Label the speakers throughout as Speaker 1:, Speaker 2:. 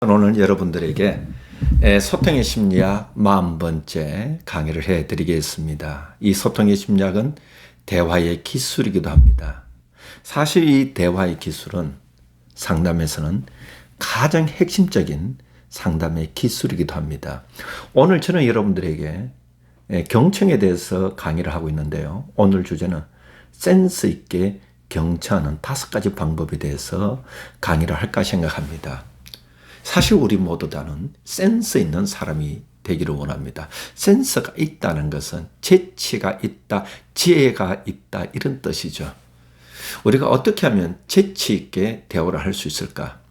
Speaker 1: 오늘 여러분들에게 소통의 심리학 40번째 강의를 해드리겠습니다. 이 소통의 심리학은 대화의 기술이기도 합니다. 사실 이 대화의 기술은 상담에서는 가장 핵심적인 상담의 기술이기도 합니다. 오늘 저는 여러분들에게 경청에 대해서 강의를 하고 있는데요. 오늘 주제는 센스 있게 경청하는 5가지 방법에 대해서 강의를 할까 생각합니다. 사실 우리 모두 다는 센스 있는 사람이 되기를 원합니다. 센스가 있다는 것은 재치가 있다, 지혜가 있다 이런 뜻이죠. 우리가 어떻게 하면 재치 있게 대화를 할 수 있을까?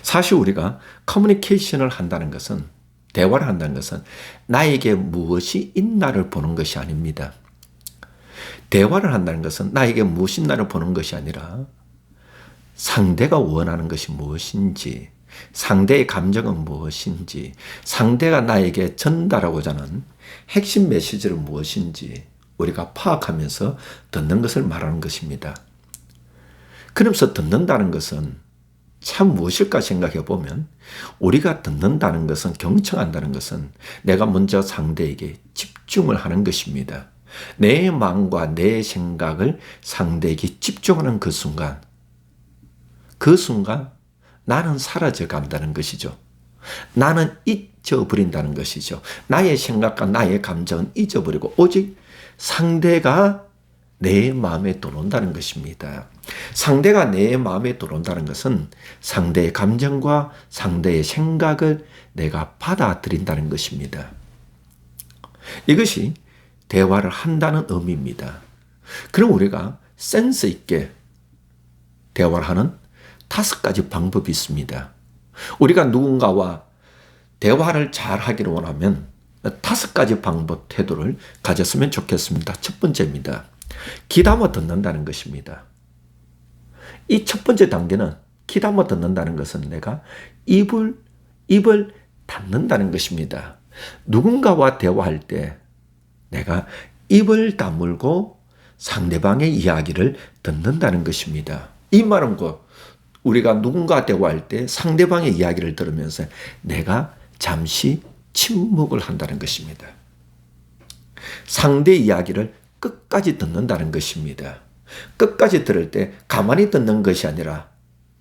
Speaker 1: 사실 우리가 커뮤니케이션을 한다는 것은, 대화를 한다는 것은 나에게 무엇이 있나를 보는 것이 아닙니다. 대화를 한다는 것은 나에게 무엇이 있나를 보는 것이 아니라 상대가 원하는 것이 무엇인지, 상대의 감정은 무엇인지, 상대가 나에게 전달하고자 하는 핵심 메시지는 무엇인지 우리가 파악하면서 듣는 것을 말하는 것입니다. 그러면서 듣는다는 것은 참 무엇일까 생각해 보면, 우리가 듣는다는 것은, 경청한다는 것은 내가 먼저 상대에게 집중을 하는 것입니다. 내 마음과 내 생각을 상대에게 집중하는 그 순간 나는 사라져 간다는 것이죠. 나는 잊어버린다는 것이죠. 나의 생각과 나의 감정은 잊어버리고 오직 상대가 내 마음에 들어온다는 것입니다. 상대가 내 마음에 들어온다는 것은 상대의 감정과 상대의 생각을 내가 받아들인다는 것입니다. 이것이 대화를 한다는 의미입니다. 그럼 우리가 센스 있게 대화를 하는 5가지 방법이 있습니다. 우리가 누군가와 대화를 잘 하기를 원하면 5가지 방법, 태도를 가졌으면 좋겠습니다. 첫 번째입니다. 귀담아 듣는다는 것입니다. 이 첫 번째 단계는, 귀담아 듣는다는 것은 내가 입을 닫는다는 것입니다. 누군가와 대화할 때 내가 입을 다물고 상대방의 이야기를 듣는다는 것입니다. 이 말은 우리가 누군가 대화할 때 상대방의 이야기를 들으면서 내가 잠시 침묵을 한다는 것입니다. 상대의 이야기를 끝까지 듣는다는 것입니다. 끝까지 들을 때 가만히 듣는 것이 아니라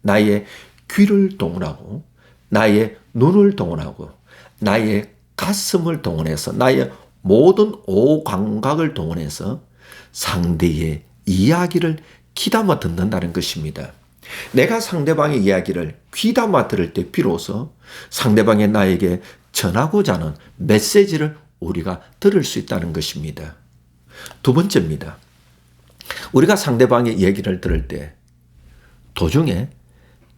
Speaker 1: 나의 귀를 동원하고, 나의 눈을 동원하고, 나의 가슴을 동원해서, 나의 모든 오감각을 동원해서 상대의 이야기를 귀담아 듣는다는 것입니다. 내가 상대방의 이야기를 귀담아 들을 때 비로소 상대방이 나에게 전하고자 하는 메시지를 우리가 들을 수 있다는 것입니다. 두 번째입니다. 우리가 상대방의 얘기를 들을 때 도중에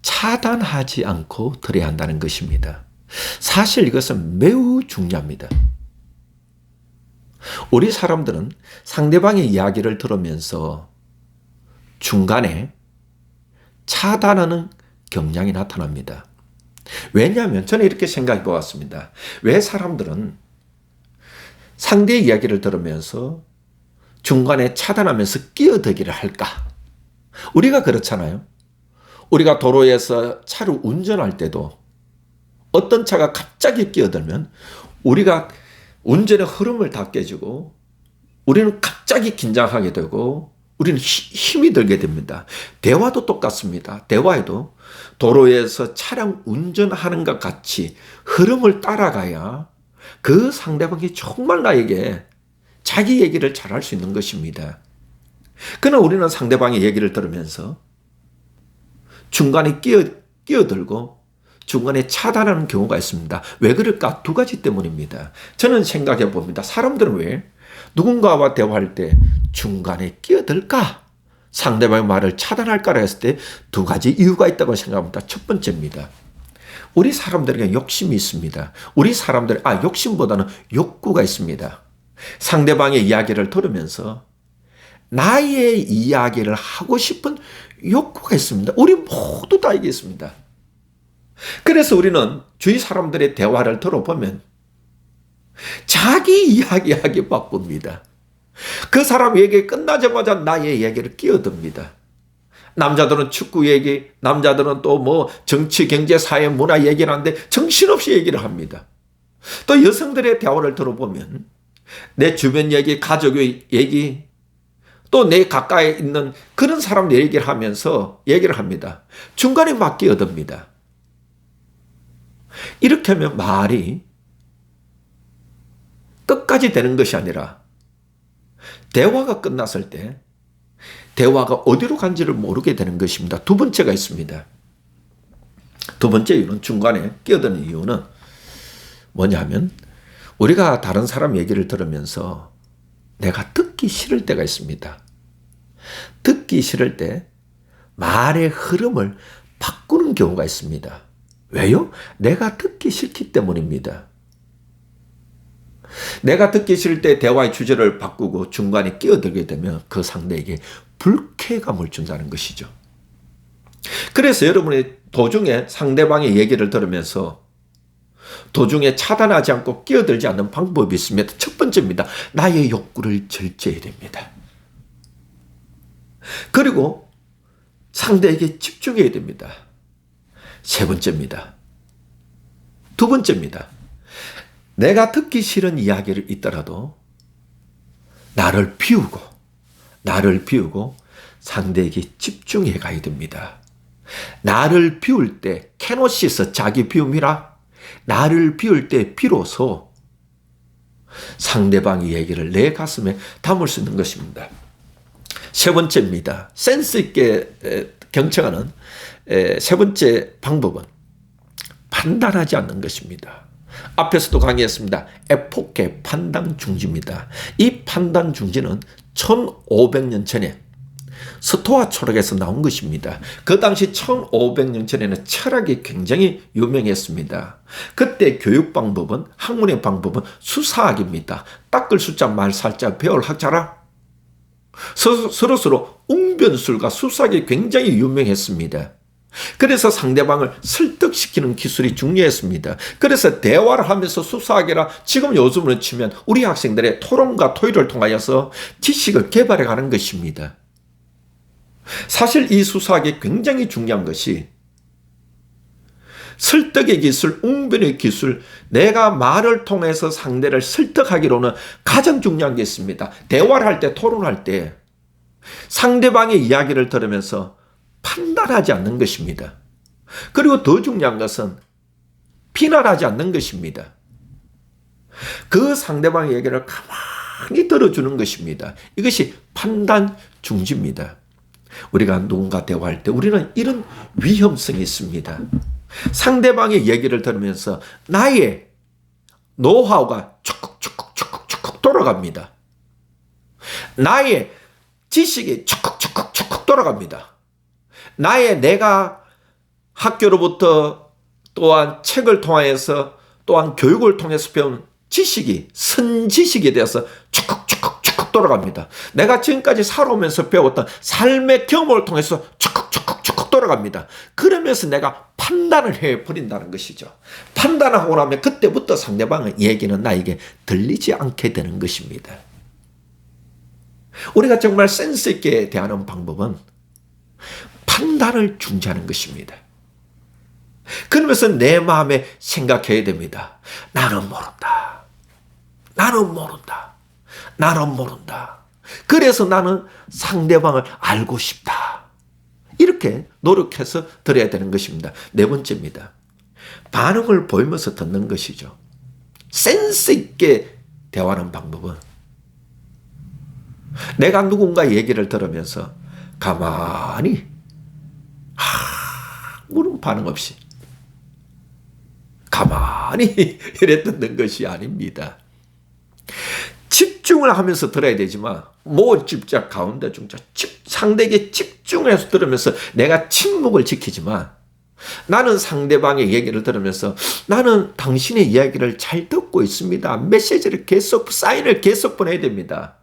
Speaker 1: 차단하지 않고 들어야 한다는 것입니다. 사실 이것은 매우 중요합니다. 우리 사람들은 상대방의 이야기를 들으면서 중간에 차단하는 경향이 나타납니다. 왜냐하면 저는 이렇게 생각해 보았습니다. 왜 사람들은 상대의 이야기를 들으면서 중간에 차단하면서 끼어들기를 할까? 우리가 그렇잖아요. 우리가 도로에서 차를 운전할 때도 어떤 차가 갑자기 끼어들면 우리가 운전의 흐름을 다 깨지고 우리는 갑자기 긴장하게 되고 우리는 힘이 들게 됩니다. 대화도 똑같습니다. 대화에도 도로에서 차량 운전하는 것 같이 흐름을 따라가야 그 상대방이 정말 나에게 자기 얘기를 잘할 수 있는 것입니다. 그러나 우리는 상대방의 얘기를 들으면서 중간에 끼어들고 중간에 차단하는 경우가 있습니다. 왜 그럴까? 2가지 때문입니다. 저는 생각해 봅니다. 사람들은 왜 누군가와 대화할 때 중간에 끼어들까? 상대방의 말을 차단할까라 했을 때 2가지 이유가 있다고 생각합니다. 첫 번째입니다. 우리 사람들에게 욕심이 있습니다. 우리 사람들, 욕심보다는 욕구가 있습니다. 상대방의 이야기를 들으면서 나의 이야기를 하고 싶은 욕구가 있습니다. 우리 모두 다 이게 있습니다. 그래서 우리는 주위 사람들의 대화를 들어보면 자기 이야기하기 바쁩니다. 그 사람 얘기 끝나자마자 나의 얘기를 끼어듭니다. 남자들은 축구 얘기, 남자들은 또 뭐 정치, 경제, 사회, 문화 얘기를 하는데 정신없이 얘기를 합니다. 또 여성들의 대화를 들어보면 내 주변 얘기, 가족의 얘기, 또 내 가까이 있는 그런 사람들 얘기를 하면서 얘기를 합니다. 중간에 막 끼어듭니다. 이렇게 하면 말이 끝까지 되는 것이 아니라 대화가 끝났을 때 대화가 어디로 간지를 모르게 되는 것입니다. 두 번째가 있습니다. 두 번째 이유는, 중간에 끼어드는 이유는 뭐냐면, 우리가 다른 사람 얘기를 들으면서 내가 듣기 싫을 때가 있습니다. 듣기 싫을 때 말의 흐름을 바꾸는 경우가 있습니다. 왜요? 내가 듣기 싫기 때문입니다. 내가 듣기 싫을 때 대화의 주제를 바꾸고 중간에 끼어들게 되면 그 상대에게 불쾌감을 준다는 것이죠. 그래서 여러분이 도중에 상대방의 얘기를 들으면서 도중에 차단하지 않고 끼어들지 않는 방법이 있습니다. 첫 번째입니다. 나의 욕구를 절제해야 됩니다. 그리고 상대에게 집중해야 됩니다. 세 번째입니다. 두 번째입니다. 내가 듣기 싫은 이야기를 있더라도 나를 비우고 상대에게 집중해 가야 됩니다. 나를 비울 때 캐노시스, 자기 비움이라, 나를 비울 때 비로소 상대방의 얘기를 내 가슴에 담을 수 있는 것입니다. 세 번째입니다. 센스 있게 경청하는 세 번째 방법은 판단하지 않는 것입니다. 앞에서도 강의했습니다. 에포케 판단 중지입니다. 이 판단 중지는 1500년 전에 스토아 철학에서 나온 것입니다. 그 당시 1500년 전에는 철학이 굉장히 유명했습니다. 그때 교육 방법은, 학문의 방법은 수사학입니다. 닦을 숫자 말 살자 배울 학자라. 서로 웅변술과 수사학이 굉장히 유명했습니다. 그래서 상대방을 설득시키는 기술이 중요했습니다. 그래서 대화를 하면서 수사학이라, 지금 요즘으로 치면 우리 학생들의 토론과 토의를 통하여서 지식을 개발해 가는 것입니다. 사실 이 수사학이 굉장히 중요한 것이 설득의 기술, 웅변의 기술, 내가 말을 통해서 상대를 설득하기로는 가장 중요한 게 있습니다. 대화를 할 때, 토론할 때 상대방의 이야기를 들으면서 판단하지 않는 것입니다. 그리고 더 중요한 것은 비난하지 않는 것입니다. 그 상대방의 얘기를 가만히 들어주는 것입니다. 이것이 판단 중지입니다. 우리가 누군가 대화할 때 우리는 이런 위험성이 있습니다. 상대방의 얘기를 들으면서 나의 노하우가 축축축축축축 돌아갑니다. 나의 지식이 축축축축축 돌아갑니다. 내가 학교로부터, 또한 책을 통해서, 또한 교육을 통해서 배운 지식이 선지식이 되어서 축축축축축 돌아갑니다. 내가 지금까지 살아오면서 배웠던 삶의 경험을 통해서 축축축축축 돌아갑니다. 그러면서 내가 판단을 해버린다는 것이죠. 판단하고 나면 그때부터 상대방의 얘기는 나에게 들리지 않게 되는 것입니다. 우리가 정말 센스 있게 대하는 방법은 판단을 중지하는 것입니다. 그러면서 내 마음에 생각해야 됩니다. 나는 모른다. 그래서 나는 상대방을 알고 싶다. 이렇게 노력해서 들어야 되는 것입니다. 네 번째입니다. 반응을 보이면서 듣는 것이죠. 센스 있게 대화하는 방법은 내가 누군가 얘기를 들으면서 가만히 아무런 반응 없이 가만히 이래 듣는 것이 아닙니다. 집중을 하면서 들어야 되지만 집중 가운데 상대에게 집중해서 들으면서 내가 침묵을 지키지만, 나는 상대방의 얘기를 들으면서 나는 당신의 이야기를 잘 듣고 있습니다. 메시지를 계속, 사인을 계속 보내야 됩니다.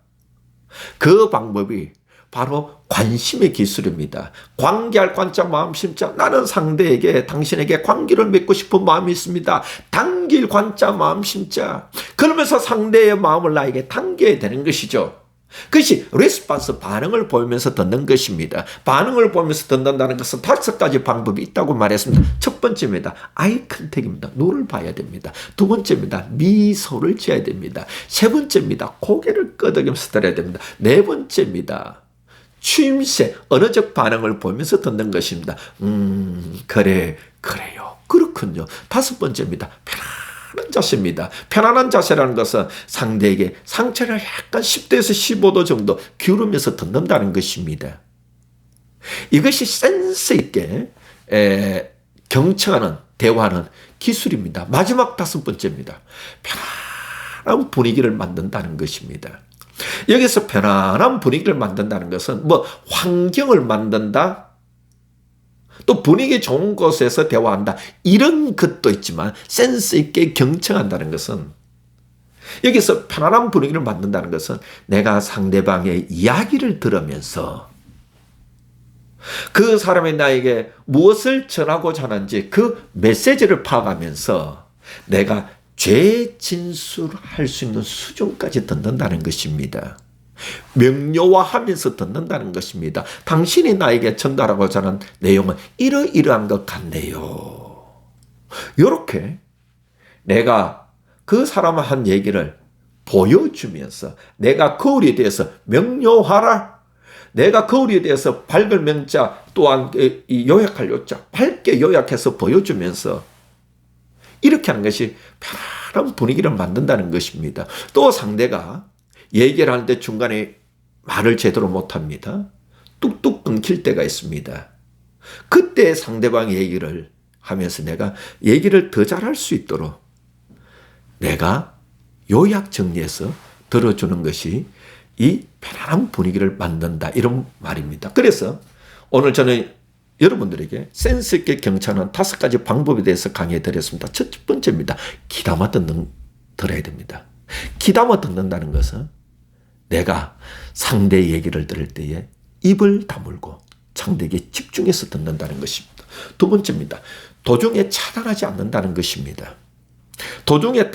Speaker 1: 그 방법이 바로 관심의 기술입니다. 관계할 관자 마음 심자. 나는 상대에게, 당신에게 관계를 맺고 싶은 마음이 있습니다. 당길 관자 마음 심자. 그러면서 상대의 마음을 나에게 당겨야 되는 것이죠. 그것이 레스폰스, 반응을 보이면서 듣는 것입니다. 반응을 보면서 듣는다는 것은 5가지 방법이 있다고 말했습니다. 첫 번째입니다. 아이 컨택입니다. 눈을 봐야 됩니다. 두 번째입니다. 미소를 지어야 됩니다. 세 번째입니다. 고개를 끄덕이면서 들어야 됩니다. 네 번째입니다. 추임새, 언어적 반응을 보면서 듣는 것입니다. 그래요. 그렇군요. 5번째입니다. 편안한 자세입니다. 편안한 자세라는 것은 상대에게 상체를 약간 10도에서 15도 정도 기울이면서 듣는다는 것입니다. 이것이 센스 있게 경청하는, 대화하는 기술입니다. 마지막 5번째입니다. 편안한 분위기를 만든다는 것입니다. 여기서 편안한 분위기를 만든다는 것은 뭐 환경을 만든다, 또 분위기 좋은 곳에서 대화한다, 이런 것도 있지만 센스 있게 경청한다는 것은, 여기서 편안한 분위기를 만든다는 것은 내가 상대방의 이야기를 들으면서 그 사람이 나에게 무엇을 전하고자 하는지 그 메시지를 파악하면서 내가 죄 진술할 수 있는 수준까지 듣는다는 것입니다. 명료화하면서 듣는다는 것입니다. 당신이 나에게 전달하고자 하는 내용은 이러이러한 것 같네요. 이렇게 내가 그 사람의 한 얘기를 보여주면서 내가 거울에 대해서 명료하라, 내가 거울에 대해서 밝을 명자 또한 이 요약할 요자 밝게 요약해서 보여주면서 이렇게 하는 것이 편안한 분위기를 만든다는 것입니다. 또 상대가 얘기를 하는데 중간에 말을 제대로 못합니다. 뚝뚝 끊길 때가 있습니다. 그때 상대방 얘기를 하면서 내가 얘기를 더 잘할 수 있도록 내가 요약 정리해서 들어주는 것이 이 편안한 분위기를 만든다, 이런 말입니다. 그래서 오늘 저는 여러분들에게 센스 있게 경청하는 5가지 방법에 대해서 강의해 드렸습니다. 첫 번째입니다. 귀담아 들어야 됩니다. 귀담아 듣는다는 것은 내가 상대의 얘기를 들을 때에 입을 다물고 상대에게 집중해서 듣는다는 것입니다. 두 번째입니다. 도중에 차단하지 않는다는 것입니다. 도중에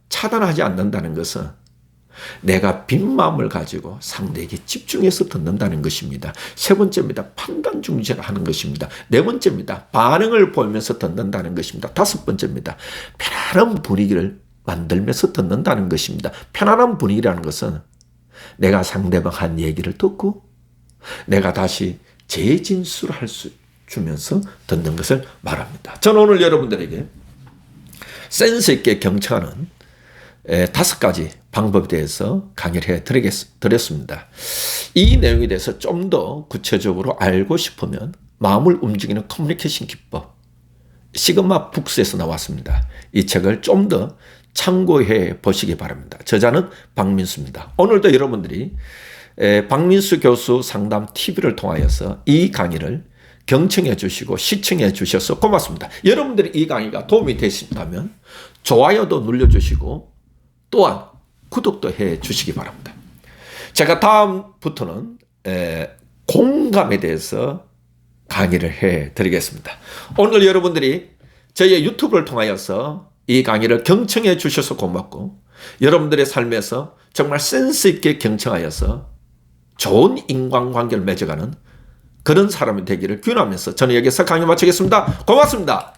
Speaker 1: 차단하지 않는다는 것은 내가 빈 마음을 가지고 상대에게 집중해서 듣는다는 것입니다. 세 번째입니다. 판단 중지를 하는 것입니다. 네 번째입니다. 반응을 보면서 듣는다는 것입니다. 5번째입니다. 편안한 분위기를 만들면서 듣는다는 것입니다. 편안한 분위기라는 것은 내가 상대방 한 얘기를 듣고 내가 다시 재진술을 할 수 주면서 듣는 것을 말합니다. 저는 오늘 여러분들에게 센스 있게 경청하는 5가지 방법에 대해서 강의를 해드렸습니다. 이 내용에 대해서 좀 더 구체적으로 알고 싶으면 마음을 움직이는 커뮤니케이션 기법, 시그마 북스에서 나왔습니다. 이 책을 좀 더 참고해 보시기 바랍니다. 저자는 박민수입니다. 오늘도 여러분들이 박민수 교수 상담 TV를 통하여서 이 강의를 경청해 주시고 시청해 주셔서 고맙습니다. 여러분들이 이 강의가 도움이 되신다면 좋아요도 눌러주시고 또한 구독도 해 주시기 바랍니다. 제가 다음부터는 공감에 대해서 강의를 해 드리겠습니다. 오늘 여러분들이 저희 유튜브를 통하여서 이 강의를 경청해 주셔서 고맙고 여러분들의 삶에서 정말 센스 있게 경청하여서 좋은 인간관계를 맺어가는 그런 사람이 되기를 기원하면서 저는 여기서 강의 마치겠습니다. 고맙습니다.